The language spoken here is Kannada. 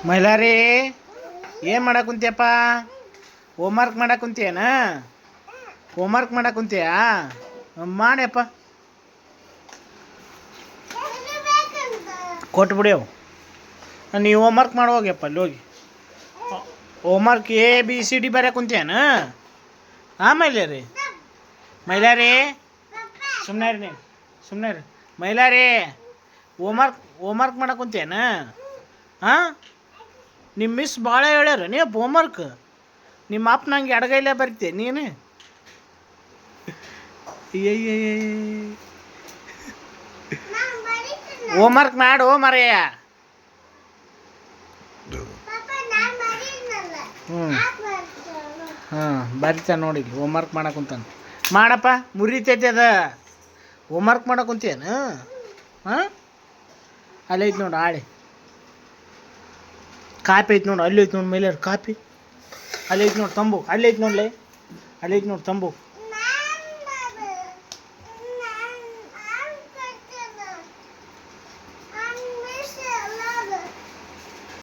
ಮೈಲಾರಿ ಏನು ಮಾಡಕ್ಕುಂತೀಯಪ್ಪ? ಹೋಮ್ವರ್ಕ್ ಮಾಡಕ್ಕುಂತೀಯನ? ಹೋಮ್ವರ್ಕ್ ಮಾಡಕ್ಕುಂತೀಯಾ? ಮಾಡ್ಯಪ್ಪ. ಕೊಟ್ಬಿಡ್ಯವು. ನೀವು ಹೋಮ್ವರ್ಕ್ ಮಾಡಿ ಹೋಗ್ಯಪ್ಪ ಅಲ್ಲಿ ಹೋಗಿ. Homework ABCD ಬರೆಯಕ್ಕುಂತೀಯನ? ಹಾಂ ಮೈಲಾರಿ. ಮೈಲಾರಿ ಸುಮ್ಮನೆ ರೀ ನೀವು, ಸುಮ್ಮನೆ ರೀ. ಮೈಲಾರಿ ಹೋಮ್ವರ್ಕ್ ಮಾಡಕ್ಕುಂತೀಯನ? ಹಾಂ, ನಿಮ್ಮ ಮಿಸ್ ಭಾಳ ಹೇಳ್ಯಾರ ನೀವು ಹೋಮ್ವರ್ಕ್. ನಿಮ್ಮ ಅಪ್ಪ ನಂಗೆ ಎಡಗೈಲೇ ಬರ್ತೀಯ ನೀನು. ಹೋಮ್ವರ್ಕ್ ಮಾಡು ಮರೆಯ. ಹಾಂ ಬರಿತ ನೋಡಿ, ಹೋಮ್ವರ್ಕ್ ಮಾಡಕ್ಕುಂತಾನ. ಮಾಡಪ್ಪ, ಮುರಿತೈತಿ ಅದ. ಹೋಮ್ವರ್ಕ್ ಮಾಡಕ್ಕುಂತೀಯನ? ಹಾಂ, ಅಲ್ಲೈತೆ ನೋಡು ಆಳೆ. ಕಾಪಿ ಐತೆ ನೋಡು, ಅಲ್ಲಿ ಐತೆ ನೋಡಿ ಮೈಲಾರಿ ಕಾಪಿ. ಅಲ್ಲಿ ಐತೆ ನೋಡಿ ತಂಬು, ಅಲ್ಲಿ ಐತೆ ನೋಡ್ಲೆ, ಅಲ್ಲಿ ಐತೆ ನೋಡಿ ತಂಬು.